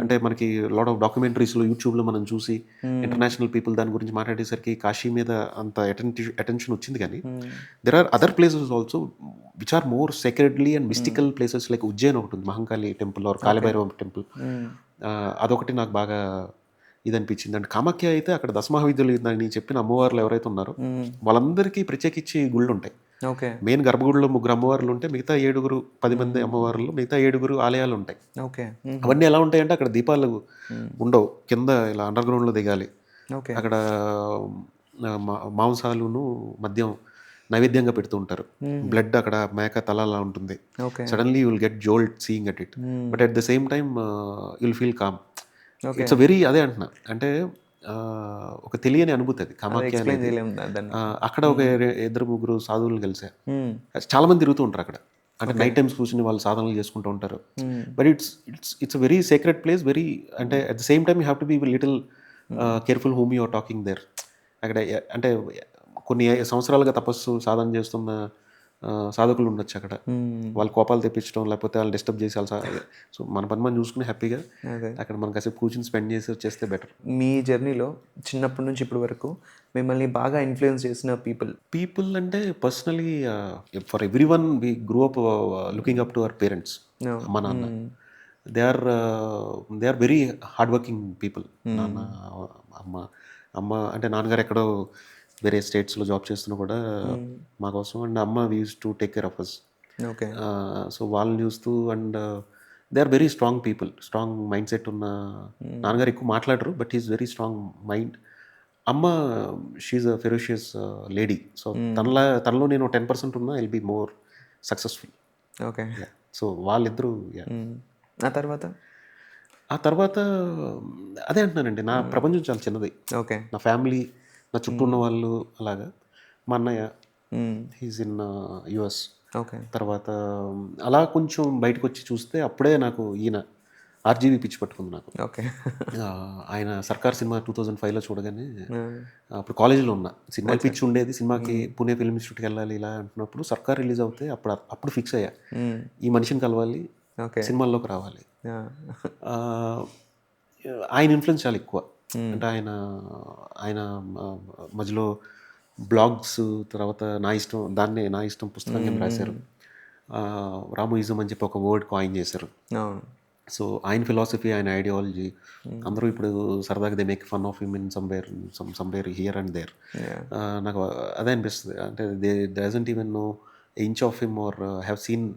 అంటే మనకి లాట్ ఆఫ్ డాక్యుమెంటరీస్లో యూట్యూబ్లో మనం చూసి ఇంటర్నేషనల్ పీపుల్ దాని గురించి మాట్లాడేసరికి కాశీ మీద అంత అటెన్షన్ వచ్చింది. కానీ there are other places also which are more sacredly and mystical places. Like Ujjain ఒకటి ఉంది, Mahakali temple or Kalabhairava temple, అదొకటి నాకు బాగా ఇది అనిపించింది. అండ్ కామాఖ్య అయితే అక్కడ దశమహావిద్యలు నేను చెప్పిన అమ్మవార్లు ఎవరైతే ఉన్నారో వాళ్ళందరికీ ప్రత్యేకించి గుళ్ళు ఉంటాయి. మెయిన్ గర్భగుడిలో 3 అమ్మవార్లు ఉంటే మిగతా 10 మంది అమ్మవార్లు, మిగతా 7 ఆలయాలు ఉంటాయి. అవన్నీ ఎలా ఉంటాయంటే అక్కడ దీపాలు ఉండవు, కింద ఇలా అండర్ గ్రౌండ్లో దిగాలి. అక్కడ మాంసాలును మద్యం నైవేద్యంగా పెడుతూ ఉంటారు. బ్లడ్ అక్కడ మేక తల అలా ఉంటుంది. Suddenly you will get jolted seeing at it, but at the same time you will feel calm. It's a very, అదే అంటున్నా, అంటే ఒక తెలియని అనుభూతి అది కామాఖ్య అనేది. అక్కడ ఒక 2-3 సాధువులు కలిసారు. చాలా మంది తిరుగుతూ ఉంటారు అక్కడ, అంటే నైట్ టైమ్స్ కూర్చుని వాళ్ళు సాధనలు చేసుకుంటూ ఉంటారు. But it's very secret place, very, అంటే at the same time you have to be little careful whom you are talking there. అక్కడ అంటే కొన్ని సంవత్సరాలుగా తపస్సు సాధన చేస్తున్న సాధకులు ఉండొచ్చు అక్కడ. వాళ్ళు కోపాలు తెప్పించడం, లేకపోతే వాళ్ళు డిస్టర్బ్ చేసి సో మన పని మనం చూసుకుని హ్యాపీగా అక్కడ మనం కాసేపు కూర్చుని స్పెండ్ చేసి వచ్చేస్తే బెటర్. మీ జర్నీలో చిన్నప్పటి నుంచి ఇప్పటి వరకు మిమ్మల్ని బాగా ఇన్ఫ్లుయెన్స్ చేసిన పీపుల్ అంటే personally for every one we grew up looking up to our parents. అమ్మ నాన్న, they are very hard working people. నాన్న అమ్మ అంటే నాన్నగారు ఎక్కడో వేరే స్టేట్స్లో జాబ్ చేస్తున్నా కూడా మా కోసం, అండ్ అమ్మ we use to take care of us. So వాళ్ళని చూస్తూ, and they are very strong people, strong mindset ఉన్న. నాన్నగారు ఎక్కువ మాట్లాడరు, but is very strong mind. అమ్మ she's a ferocious lady. So తనలో నేను 10% ఉన్నా I'll be more successful. So వాళ్ళిద్దరూ. ఆ తర్వాత అదే అంటున్నానండి, నా ప్రపంచం చాలా చిన్నది. నా ఫ్యామిలీ, నా చుట్టూ ఉన్న వాళ్ళు, అలాగా. మా అన్నయ్య హీజ్ ఇన్ యుఎస్. తర్వాత అలా కొంచెం బయటకు వచ్చి చూస్తే అప్పుడే నాకు ఈయన ఆర్జీవీ పిచ్చి పట్టుకుంది నాకు. ఆయన సర్కార్ సినిమా 2005లో చూడగానే, అప్పుడు కాలేజీలో ఉన్న, సినిమా పిచ్చి ఉండేది. సినిమాకి పూణే ఫిల్మ్ ఇన్స్టిట్యూట్కి వెళ్ళాలి ఇలా అంటున్నప్పుడు సర్కార్ రిలీజ్ అవుతే అప్పుడు ఫిక్స్ అయ్యా, ఈ మనిషిని కలవాలి, సినిమాల్లోకి రావాలి. ఆయన ఇన్ఫ్లుయెన్స్ చాలా ఎక్కువ. అంటే ఆయన మధ్యలో బ్లాగ్స్, తర్వాత నా ఇష్టం పుస్తకం రాశారు. రామోయిజం అని చెప్పి ఒక వర్డ్ కాయిన్ చేశారు. సో ఆయన ఫిలాసఫీ, ఆయన ఐడియాలజీ, అందరూ ఇప్పుడు సరదాగా they make fun of him in somewhere here and there. నాకు అదే అనిపిస్తుంది, అంటే they doesn't even know inch of him or have seen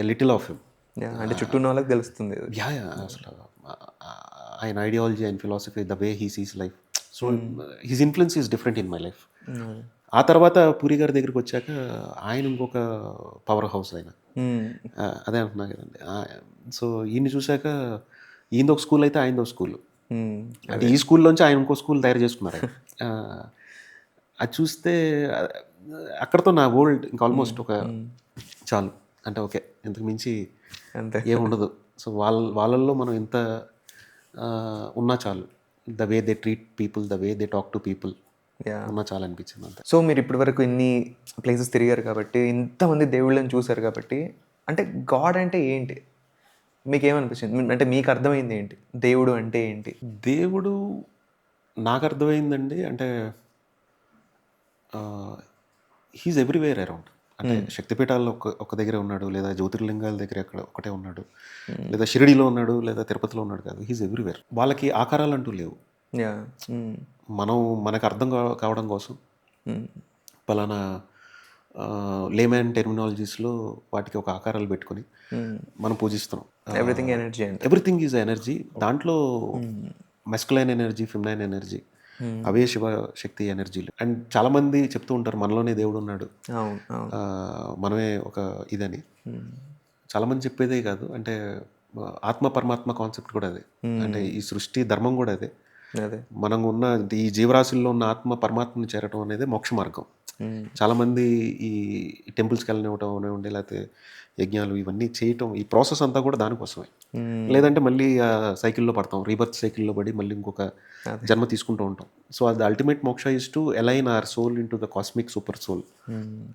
a little of him. అంటే చుట్టూ ఉన్న వాళ్ళకి తెలుస్తుంది. యా అసలు ఆయన ideology and philosophy, the way he sees life, so his influence is different in my life. ఆ తర్వాత పూరి గారి దగ్గరికి వచ్చాక ఆయన ఇంకొక పవర్ హౌస్ ఆయన. అదే అంటున్నా కదండి. సో ఈయన్ని చూశాక ఈయనది ఒక స్కూల్ అయితే ఆయనది ఒక స్కూల్, అంటే ఈ స్కూల్లోంచి ఆయన ఇంకో స్కూల్ తయారు చేసుకున్నారు ఆయన. అది చూస్తే అక్కడతో నా వరల్డ్ ఇంకా ఆల్మోస్ట్ ఒక చాలు, అంటే ఓకే ఇంతకు మించి అంతే ఏముండదు. సో వాళ్ళల్లో మనం ఎంత ఉన్నా చాలు, the way they treat people, the way they talk to people ఉన్నా చాలా అనిపించింది అంతే. సో మీరు ఇప్పటి వరకు ఇన్ని ప్లేసెస్ తిరిగారు కాబట్టి, ఇంతమంది దేవుళ్ళని చూశారు కాబట్టి, అంటే గాడ్ అంటే ఏంటి మీకేమనిపించింది? అంటే మీకు అర్థమైంది ఏంటి దేవుడు అంటే ఏంటి? దేవుడు నాకు అర్థమైందండి, అంటే హీఈస్ ఎవ్రీవేర్ అరౌండ్. అంటే శక్తిపీఠాల్లో ఒక దగ్గరే ఉన్నాడు, లేదా జ్యోతిర్లింగాల దగ్గర ఎక్కడ ఒకటే ఉన్నాడు, లేదా షిరిడీలో ఉన్నాడు, లేదా తిరుపతిలో ఉన్నాడు కాదు, హీఈస్ ఎవ్రీవేర్. వాళ్ళకి ఆకారాలు అంటూ లేవు. మనం మనకు అర్థం కావడం కోసం పలానా లేమన్ టెర్మినాలజీస్లో వాటికి ఒక ఆకారాలు పెట్టుకొని మనం పూజిస్తున్నాం. ఎవ్రీథింగ్ ఎనర్జీ అంటే ఎవ్రీథింగ్ ఈజ్ ఎనర్జీ. దాంట్లో మెస్కులైన్ ఎనర్జీ, ఫెమినైన్ ఎనర్జీ, అవే శివ శక్తి ఎనర్జీలు. అండ్ చాలామంది చెప్తూ ఉంటారు మనలోనే దేవుడు ఉన్నాడు, మనమే ఒక ఇదని. చాలామంది చెప్పేదే కాదు, అంటే ఆత్మ పరమాత్మ కాన్సెప్ట్ కూడా అదే, అంటే ఈ సృష్టి ధర్మం కూడా అదే. మనం ఉన్న ఈ జీవరాశుల్లో ఉన్న ఆత్మ పరమాత్మని చేరటం అనేది మోక్ష మార్గం. చాలామంది ఈ టెంపుల్స్కి వెళ్ళనివ్వటం అనేవ్వండి, లేకపోతే యజ్ఞాలు ఇవన్నీ చేయటం, ఈ ప్రాసెస్ అంతా కూడా దానికోసమే. లేదంటే మళ్ళీ ఆ సైకిల్లో పడతాం, రీబర్త్ సైకిల్లో పడి మళ్ళీ ఇంకొక జన్మ తీసుకుంటూ ఉంటాం. సో అది ultimate moksha is to align our soul in to the cosmic super soul.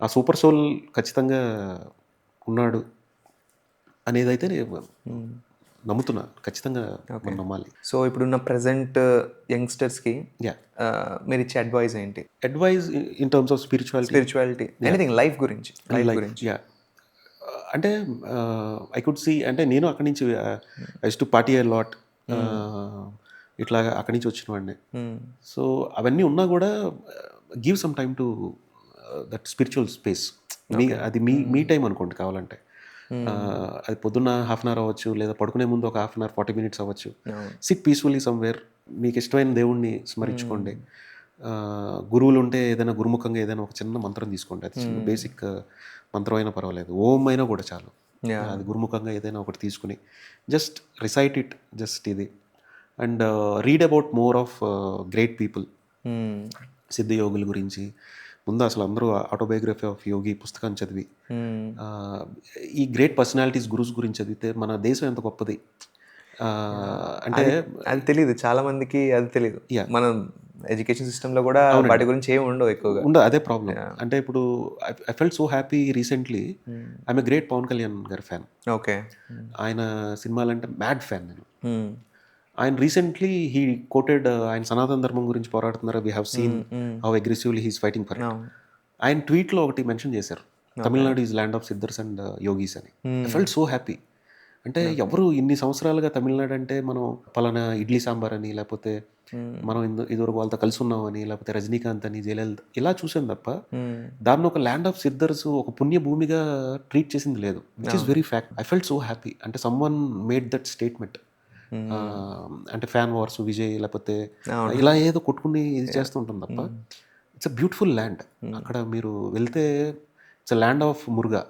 ఆ సూపర్ సోల్ ఖచ్చితంగా ఉన్నాడు అనేది అయితే నమ్ముతున్నా, ఖచ్చితంగా నమ్మాలి. సో ఇప్పుడున్న ప్రజెంట్ యంగ్స్టర్స్కి మీరు ఇచ్చే అడ్వైజ్ ఏంటి? Advice in terms of spirituality, anything, life గురించి. అంటే ఐ కుడ్ సీ, అంటే నేను అక్కడి నుంచి I use to party a lot, ఇట్లాగా అక్కడి నుంచి వచ్చిన వాడిని. సో అవన్నీ ఉన్నా కూడా give some time to that spiritual space. అది మీ టైం అనుకోండి కావాలంటే, అది పొద్దున్న హాఫ్ అన్ అవర్ అవ్వచ్చు, లేదా పడుకునే ముందు ఒక హాఫ్ అన్ అవర్ 40 minutes అవ్వచ్చు. సిట్ పీస్ఫుల్లీ సమ్వేర్, మీకు ఇష్టమైన దేవుణ్ణి స్మరించుకోండి. గురువులు ఉంటే ఏదైనా గురుముఖంగా ఏదైనా ఒక చిన్న మంత్రం తీసుకోండి, అది చిన్న బేసిక్ మంత్రం అయినా పర్వాలేదు, ఓం అయినా కూడా చాలు. అది గురుముఖంగా ఏదైనా ఒకటి తీసుకుని జస్ట్ రిసైట్ ఇట్, జస్ట్ ఇది. And read about more of great people, సిద్ధయోగుల గురించి. ముందు అసలు అందరూ ఆటోబయోగ్రఫీ ఆఫ్ యోగి పుస్తకాన్ని చదివి, ఈ గ్రేట్ పర్సనాలిటీస్ గురూస్ గురించి చదివితే మన దేశం ఎంత గొప్పది. అంటే అది తెలియదు చాలా మందికి, అది తెలియదు. మనం ఎడ్యుకేషన్ సిస్టంలో కూడా వాటి గురించి ఏమి ఉండవు ఎక్కువగా. ఉండదు, అదే ప్రాబ్లం. అంటే ఇప్పుడు I felt so happy recently, I'm a great Pavan Kalyan గారి ఫ్యాన్. ఓకే, ఆయన సినిమాలంటే మ్యాడ్ ఫ్యాన్ నేను. ఆయన రీసెంట్లీ హీ కోటెడ్, ఆయన సనాతన ధర్మం గురించి పోరాడుతున్నారు, we have seen how aggressively he's fighting for it. ఆయన ట్వీట్లో ఒకటి మెన్షన్ చేశారు, Tamil Nadu is land of siddhars and yogis అని. I felt so happy. అంటే ఎవరు ఇన్ని సంవత్సరాలుగా తమిళనాడు అంటే మనం పలానా ఇడ్లీ సాంబార్ అని, లేకపోతే మనం ఇదివరకు వాళ్ళతో కలిసి ఉన్నామని, లేకపోతే రజనీకాంత్ అని, జయలలిత ఇలా చూసాను తప్ప దాన్ని ఒక ల్యాండ్ ఆఫ్ సిద్ధర్స్, ఒక పుణ్య భూమిగా ట్రీట్ చేసింది లేదు, which is very fact. I felt so happy. అంటే సమ్వన్ మేడ్ దట్ స్టేట్మెంట్. అంటే ఫ్యాన్ వార్స్, విజయ్ లేకపోతే ఇలా ఏదో కొట్టుకుని ఇది చేస్తూ ఉంటుంది తప్ప, ఇట్స్ అ బ్యూటిఫుల్ ల్యాండ్. అక్కడ మీరు వెళ్తే it's a land of Muruga,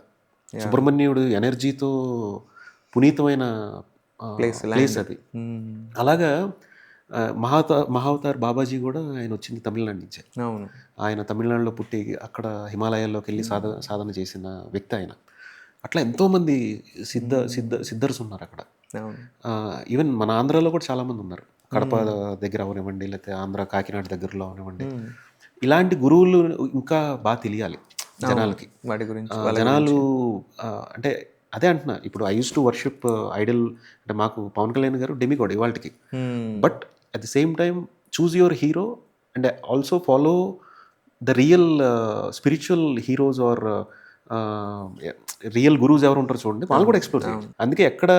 సుబ్రహ్మణ్యుడు ఎనర్జీతో పునీతమైన ప్లేస్ అది. అలాగా మహావతార్ బాబాజీ కూడా ఆయన వచ్చింది తమిళనాడు నుంచే. ఆయన తమిళనాడులో పుట్టి అక్కడ హిమాలయాల్లోకి వెళ్ళి సాధన చేసిన వ్యక్తి ఆయన. అట్లా ఎంతోమంది సిద్ధర్స్ ఉన్నారు అక్కడ. ఈవెన్ మన ఆంధ్రాలో కూడా చాలామంది ఉన్నారు, కడప దగ్గర అవనివ్వండి, లేకపోతే ఆంధ్ర కాకినాడ దగ్గరలో అవనివ్వండి. ఇలాంటి గురువులు ఇంకా బాగా తెలియాలి జనాలకి, వాటి గురించి. జనాలు అంటే అదే అంటున్నా, ఇప్పుడు I use to worship idol, అంటే మాకు పవన్ కళ్యాణ్ గారు డెమిగాడ్ ఇవాళకి. But at the same time choose your hero and also follow the real spiritual heroes or real gurus ఎవరు ఉంటారు చూడండి, వాళ్ళు కూడా ఎక్స్ప్లోర్ చేయండి. అందుకే ఎక్కడ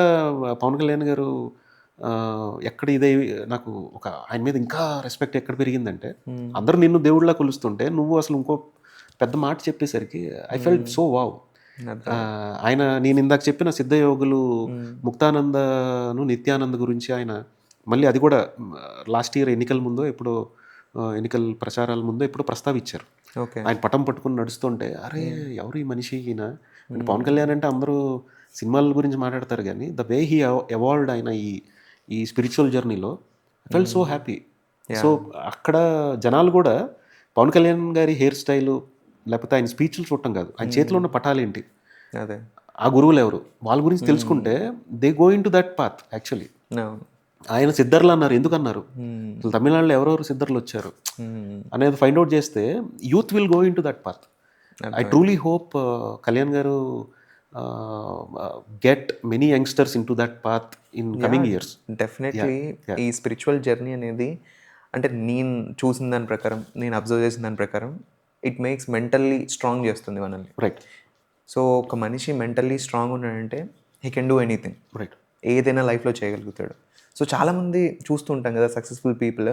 పవన్ కళ్యాణ్ గారు ఎక్కడ ఇదే నాకు ఒక ఆయన మీద ఇంకా రెస్పెక్ట్ ఎక్కడ పెరిగిందంటే, అందరూ నిన్ను దేవుడిలా కొలుస్తుంటే నువ్వు అసలు ఇంకో పెద్ద మాట చెప్పేసరికి ఐ ఫెల్ట్ సో వావ్. ఆయన నేను ఇందాక చెప్పిన సిద్ధయోగులు ముక్తానందను నిత్యానంద గురించి ఆయన మళ్ళీ అది కూడా లాస్ట్ ఇయర్ ఎన్నికల ముందో ఎప్పుడో ఎన్నికల ప్రచారాల ముందో ఎప్పుడో ప్రస్తావించారు. ఓకే. ఆయన పటం పట్టుకుని నడుస్తుంటే అరే ఎవరు ఈ మనిషి ఈయన అంటే పవన్ కళ్యాణ్ అంటే అందరూ సినిమాల గురించి మాట్లాడతారు కానీ ద వే హీ ఎవాల్వ్డ్ ఆయన ఈ స్పిరిచువల్ జర్నీలో I felt so happy. So అక్కడ జనాలు కూడా పవన్ కళ్యాణ్ గారి హెయిర్ స్టైలు లేకపోతే ఆయన స్పీచ్లు చూడటం కాదు, ఆయన చేతిలో ఉన్న పటాలేంటి, అదే ఆ గురువులు ఎవరు, వాళ్ళ గురించి తెలుసుకుంటే they go in to that path. Actually ఆయన సిద్ధర్లు అన్నారు, ఎందుకు అన్నారు, అసలు తమిళనాడులో ఎవరెవరు సిద్ధర్లు వచ్చారు అనేది ఫైండ్ అవుట్ చేస్తే youth will go in to that path. I truly hope Kalyan గారు get many youngsters in to that path in coming years. Definitely ఈ స్పిరిచువల్ జర్నీ అనేది అంటే నేను చూసిన దాని ప్రకారం, నేను అబ్జర్వ్ చేసిన దాని ప్రకారం ఇట్ మేక్స్ మెంటల్లీ స్ట్రాంగ్ చేస్తుంది మనల్ని. రైట్. సో ఒక మనిషి మెంటల్లీ స్ట్రాంగ్ ఉన్నాడంటే he can do anything. Right. ఏదైనా లైఫ్లో చేయగలుగుతాడు. సో చాలామంది చూస్తూ ఉంటాం కదా సక్సెస్ఫుల్ పీపుల్,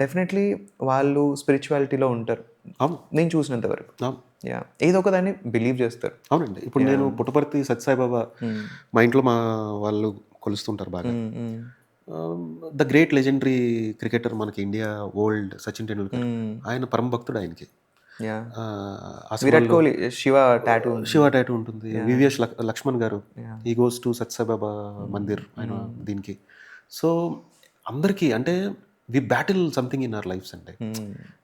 డెఫినెట్లీ వాళ్ళు స్పిరిచువాలిటీలో ఉంటారు. అవును, నేను చూసినంత వరకు. యా, ఏదో ఒక దాన్ని బిలీవ్ చేస్తారు. అవునండి. ఇప్పుడు నేను పుట్టపర్తి సత్యసాయిబాబా మా ఇంట్లో మా వాళ్ళు కొలుస్తుంటారు బాగా. ద గ్రేట్ లెజెండరీ క్రికెటర్ మనకి ఇండియా ఓల్డ్ సచిన్ టెండూల్కర్, ఆయన పరమ భక్తుడు ఆయనకి. విరాట్ కోహ్లీ శివ టాటూ ఉంటుంది. వివిఎస్ లక్ష్మణ్ గారు ఈ గోస్ టు సత్యసాయిబాబా మందిర్ ఆయన దీనికి. సో అందరికీ అంటే we battle something in our lives అంటే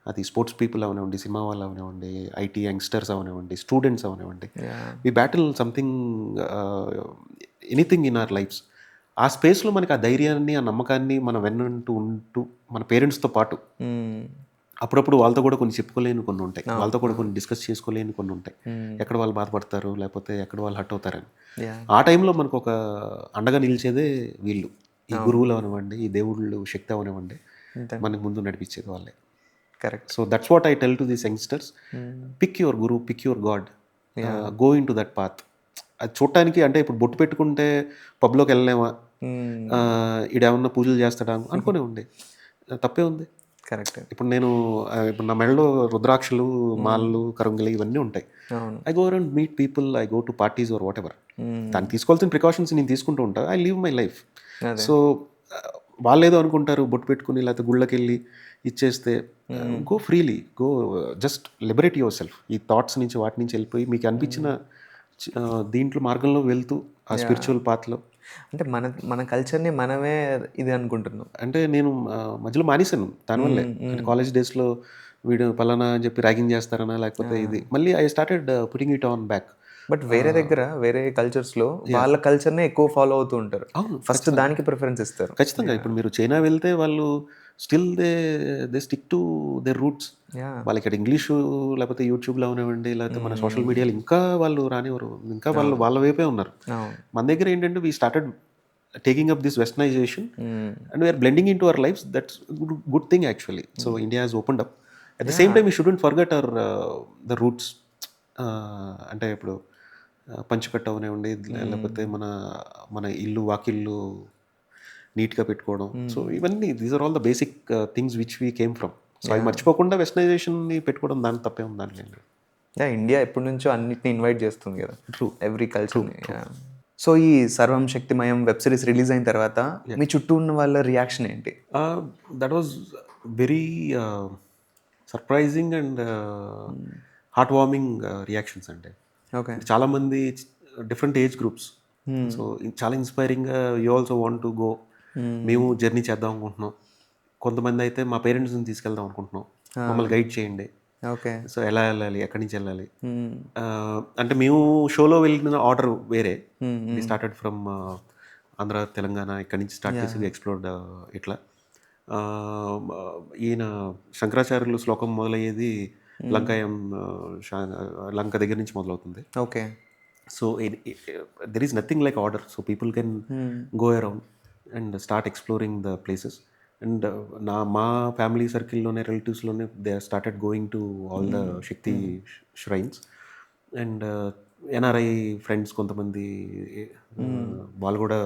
అది స్పోర్ట్స్ పీపుల్ అవనివ్వండి, సినిమా వాళ్ళు అవనివ్వండి, ఐటీ యంగ్స్టర్స్ అవనివ్వండి, స్టూడెంట్స్ అవనివ్వండి, we battle something anything in our lives. ఆ స్పేస్లో మనకి ఆ ధైర్యాన్ని, ఆ నమ్మకాన్ని మనం ఉంటూ మన పేరెంట్స్తో పాటు అప్పుడప్పుడు వాళ్ళతో కూడా కొన్ని చెప్పుకోలేని కొన్ని ఉంటాయి, వాళ్ళతో కూడా కొన్ని డిస్కస్ చేసుకోలేని కొన్ని ఉంటాయి, ఎక్కడ వాళ్ళు బాధపడతారు లేకపోతే ఎక్కడ వాళ్ళు హర్ట్ అవుతారని. ఆ టైంలో మనకు ఒక అండగా నిలిచేదే వీళ్ళు, ఈ గురువులు అవనివ్వండి, ఈ దేవుళ్ళు శక్తి అవనివ్వండి, మనకి ముందు నడిపించేది వాళ్ళే. Correct. So that's what I tell to these youngsters, pick your guru, pick your god, go in to that path. అది చూడటానికి అంటే ఇప్పుడు బొట్టు పెట్టుకుంటే పబ్లోకి వెళ్ళలేమా, ఈడేమన్నా పూజలు చేస్తాడా అనుకునే ఉండే, తప్పే ఉంది. కరెక్ట్. ఇప్పుడు ఇప్పుడు నా మెడలో రుద్రాక్షలు, మాలలు, కరంగులు ఇవన్నీ ఉంటాయి. I go around meet people, I go to parties or what. దాన్ని తీసుకోవాల్సిన ప్రికాషన్స్ నేను తీసుకుంటూ ఉంటాను. I live my life. So వాళ్ళు ఏదో అనుకుంటారు, బొట్టు పెట్టుకుని లేకపోతే గుళ్ళకి వెళ్ళి ఇచ్చేస్తే, go freely, go just liberate your self. ఈ థాట్స్ నుంచి వాటి నుంచి వెళ్ళిపోయి మీకు అనిపించిన దీంట్లో మార్గంలో వెళ్తూ ఆ స్పిరిచువల్ పాత్లో. అంటే మన కల్చర్ని మనమే ఇది అనుకుంటున్నాం. అంటే నేను మధ్యలో మానేశాను దానివల్లే. అంటే కాలేజ్ డేస్లో వీడు పలానా అని చెప్పి ర్యాగింగ్ చేస్తారనా లేకపోతే ఇది, మళ్ళీ I started putting it on back. But వేరే కల్చర్స్లో వాళ్ళ కల్చర్నే ఎక్కువ ఫాలో అవుతూ ఉంటారు. ఫస్ట్ దానికి ప్రిఫరెన్స్ ఇస్తారు. ఖచ్చితంగా. ఇప్పుడు మీరు చైనా వెళ్తే వాళ్ళు still they stick to their roots. వాళ్ళకి ఇక్కడ ఇంగ్లీషు లేకపోతే యూట్యూబ్లో అవనివ్వండి లేకపోతే మన సోషల్ మీడియాలో ఇంకా వాళ్ళు రానివ్వరు, ఇంకా వాళ్ళు వాళ్ళ వైపే ఉన్నారు. మన దగ్గర ఏంటంటే we started taking up this westernization and we are blending into our lives. That's good thing actually. So India has opened up. At the same time we shouldn't forget our the roots. అంటే ఇప్పుడు పంచకట్ట అవనివ్వండి లేకపోతే మన ఇల్లు వాకిళ్ళు నీట్గా పెట్టుకోవడం. So ఇవన్నీ these are all the basic things which we came from. So అవి మర్చిపోకుండా వెస్టర్నైజేషన్ని పెట్టుకోవడం దాని తప్పే ఉంది దాంట్లో. ఇండియా ఎప్పటి నుంచో అన్నిటిని ఇన్వైట్ చేస్తుంది కదా, ట్రూ, ఎవ్రీ కల్చర్. సో ఈ సర్వం శక్తిమయం వెబ్ సిరీస్ రిలీజ్ అయిన తర్వాత మీ చుట్టూ ఉన్న వాళ్ళ రియాక్షన్ ఏంటి? That was very surprising and heart warming reactions అంటే. ఓకే. చాలామంది డిఫరెంట్ ఏజ్ గ్రూప్స్. సో చాలా ఇన్స్పైరింగ్గా you also want to go, మేము జర్నీ చేద్దాం అనుకుంటున్నాం. కొంతమంది అయితే మా పేరెంట్స్ని తీసుకెళ్దాం అనుకుంటున్నాం, మమ్మల్ని గైడ్ చేయండి. ఓకే. సో ఎలా వెళ్ళాలి, ఎక్కడి నుంచి వెళ్ళాలి. అంటే మేము షోలో వెళ్ళిన ఆర్డర్ వేరే. We started from Andhra, Telangana, ఇక్కడి నుంచి స్టార్ట్ చేసి ఎక్స్ప్లోర్డ్ ఇట్లా. ఈయన శంకరాచార్యులు శ్లోకం మొదలయ్యేది లంక దగ్గర నుంచి మొదలవుతుంది. Okay. So there is nothing like order. So people can go around and start exploring the places. And మా ఫ్యామిలీ సర్కిల్లోనే, రిలేటివ్స్లోనే they started going to all the Shakti shrines. And NRI friends కొంతమంది వాళ్ళు కూడా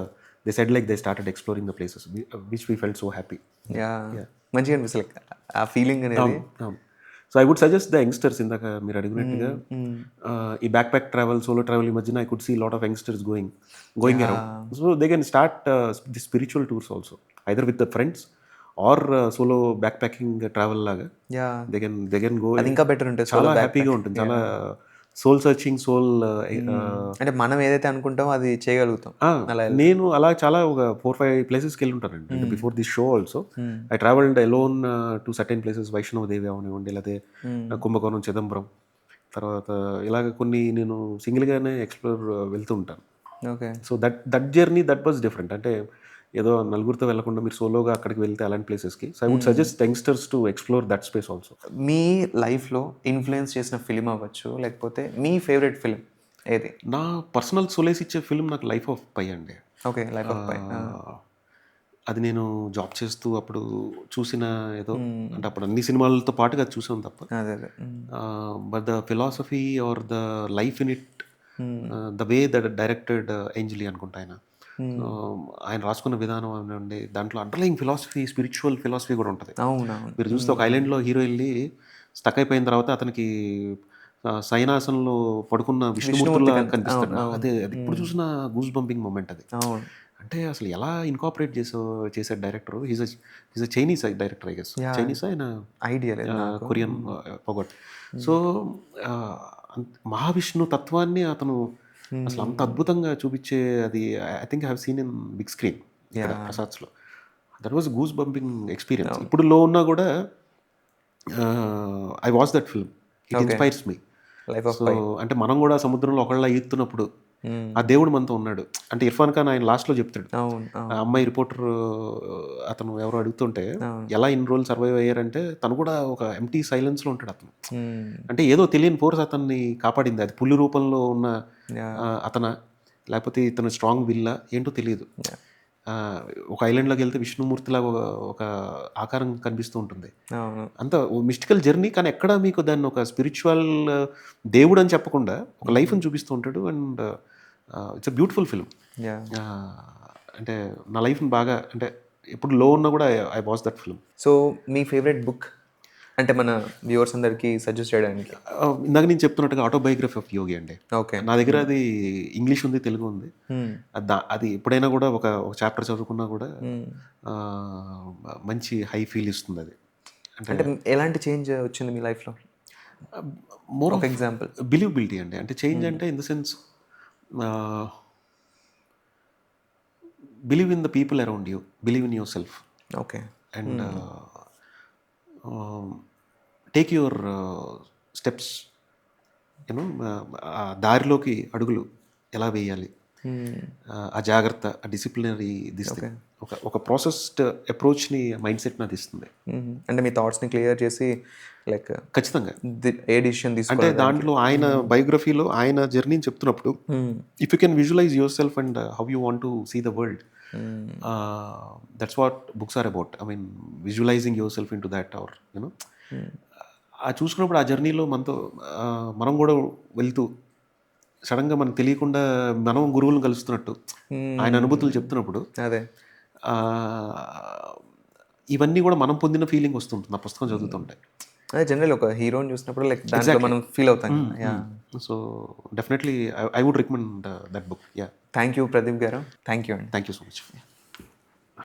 they said like they started exploring the places which we felt so happy. మంచిగా అనిపిస్తుంది ఆ feeling అనేది. So I would suggest the youngsters, ఇందాక మీరు అడిగినట్టుగా ఈ back pack travel, solo travel ఈ మధ్యన I could see lot of youngsters going around. So they can start the spiritual tours also, either with the friends or solo backpacking travel లాగా. Yeah, they can go. అది ఇంకా better ఉంటుంది, చాలా హ్యాపీగా ఉంటుంది, చాలా సోల్ సర్చింగ్, సోల్ అంటే మనం ఏదైతే అనుకుంటామో అది చేయగలుగుతాం. నేను అలా చాలా ఒక 4-5 ప్లేసెస్కి వెళ్ళి ఉంటానండి. అంటే before this show also I travelled alone to certain places, వైష్ణవ దేవి అవనివ్వండి, లేకపోతే కుంభకోణం, చిదంబరం, తర్వాత ఇలాగ కొన్ని నేను సింగిల్గానే ఎక్స్ప్లోర్ వెళ్తూ ఉంటాను. Okay. So that journey that was different. అంటే ఏదో నలుగురితో వెళ్ళకుండా మీరు సోలోగా అక్కడికి వెళ్తే అలాంటి ప్లేసెస్కి. So I would suggest youngsters to explore that space also. మీ లైఫ్లో ఇన్ఫ్లుయెన్స్ చేసిన ఫిలిం అవ్వచ్చు, లేకపోతే మీ ఫేవరెట్ ఫిలిం ఏది? నా పర్సనల్ సోలేస్ ఇచ్చే ఫిల్మ్ నాకు లైఫ్ ఆఫ్ పై అండి. ఓకే, లైఫ్ ఆఫ్ పై. అది నేను జాబ్ చేస్తూ అప్పుడు చూసిన ఏదో, అంటే అప్పుడు అన్ని సినిమాలతో పాటుగా చూసాను తప్ప, అదే అదే. But the philosophy or the life in it, the way that directed Ang Lee అనుకుంటా ఆయన రాసుకున్న విధానం అనండి, దాంట్లో అండర్లయింగ్ ఫిలాసఫీ, స్పిరిచువల్ ఫిలాసఫీ కూడా ఉంటుంది. అవునవును. మీరు చూస్తే ఒక ఐలాండ్లో హీరో వెళ్ళి స్టక్ అయిపోయిన తర్వాత అతనికి సైనాసనంలో పడుకున్న విష్ణుమూర్తిలా కనిపిస్తాడు. అది ఇప్పుడు చూసిన గూస్ బంపింగ్ మూమెంట్ అది. అంటే అసలు ఎలా ఇన్కాపరేట్ చేశాడు director. Is a Chinese director, I guess. Chinese ఆయన ఐడియా, కొరియన్ పొగట్. సో మహావిష్ణు తత్వాన్ని అతను అసలు అంత అద్భుతంగా చూపించే, అది I think I have seen in big screen ఇక్కడ ప్రసాద్స్లో. That was goose bumping experience. ఇప్పుడు లో ఉన్నా కూడా I watch that film, it inspires me. So అంటే మనం కూడా సముద్రంలో ఒకళ్ళ ఈత్తున్నప్పుడు ఆ దేవుడు మనతో ఉన్నాడు. అంటే ఇర్ఫాన్ ఖాన్ ఆయన లాస్ట్లో చెప్తాడు, ఆ అమ్మాయి రిపోర్టర్ అతను ఎవరో అడుగుతుంటే ఎలా ఇన్ని రోజులు సర్వైవ్ అయ్యారంటే, తను కూడా ఒక ఎంటీ సైలెన్స్లో ఉంటాడు అతను. అంటే ఏదో తెలియని ఫోర్స్ అతన్ని కాపాడింది. అది పులి రూపంలో ఉన్న అతన, లేకపోతే ఇతను స్ట్రాంగ్ విల్లా ఏంటో తెలియదు. ఒక ఐలాండ్లోకి వెళ్తే విష్ణుమూర్తిలాగా ఒక ఆకారం కనిపిస్తూ ఉంటుంది. అంత మిస్టికల్ జర్నీ, కానీ ఎక్కడ మీకు దాన్ని ఒక స్పిరిచువల్ దేవుడు అని చెప్పకుండా ఒక లైఫ్ని చూపిస్తూ ఉంటాడు. And it's a beautiful film. అంటే నా లైఫ్ని బాగా, అంటే ఎప్పుడు లో ఉన్నా కూడా I watch that film. So me favourite book అంటే మన వ్యూవర్స్ అందరికి సజెస్ట్ చేయడానికి? ఇందాక నేను చెప్తున్నట్టుగా ఆటోబయోగ్రఫీ ఆఫ్ యోగి అండి. ఓకే. నా దగ్గర అది ఇంగ్లీష్ ఉంది, తెలుగు ఉంది. అది ఎప్పుడైనా కూడా ఒక చాప్టర్ చదువుకున్నా కూడా మంచి హై ఫీల్ ఇస్తుంది అది. అంటే ఎలాంటి చేంజ్ వచ్చింది మీ లైఫ్లో? మోర్ ఆఫ్ ఎగ్జాంపుల్ బిలీవబిలిటీ అండి. అంటే చేంజ్ అంటే in the sense believe in the people around you, believe in your self. Okay. And take your steps, you know, ఆ దారిలోకి అడుగులు ఎలా వేయాలి, ఆ జాగ్రత్త, ఆ డిసిప్లినరీ దిస్తుంది. ఒక ప్రాసెస్డ్ అప్రోచ్ని, మైండ్ సెట్ని అది ఇస్తుంది. అంటే మీ థాట్స్ని క్లియర్ చేసి లైక్ ఖచ్చితంగా ఏ డిసిషన్ అంటే దాంట్లో ఆయన బయోగ్రఫీలో ఆయన జర్నీని చెప్తున్నప్పుడు, if you can visualise your self and how you want to see the world, that's what books are about. I mean visualising your self in to that, or you know, ఆ చూసుకున్నప్పుడు ఆ జర్నీలో మనతో మనం కూడా వెళ్తూ సడన్గా మనకు తెలియకుండా మనం గురువులను కలుస్తున్నట్టు ఆయన అనుభూతులు చెప్తున్నప్పుడు, అదే ఇవన్నీ కూడా మనం పొందిన ఫీలింగ్ వస్తుంటుంది ఆ పుస్తకం చదువుతుంటే. అదే జనరల్ ఒక హీరోని చూసినప్పుడు లైక్ దాంట్లో మనం ఫీల్ అవుతాం. So definitely I would recommend that book. Yeah. Thank you Pradeep గారు. థ్యాంక్ యూ అండి. Thank you so much.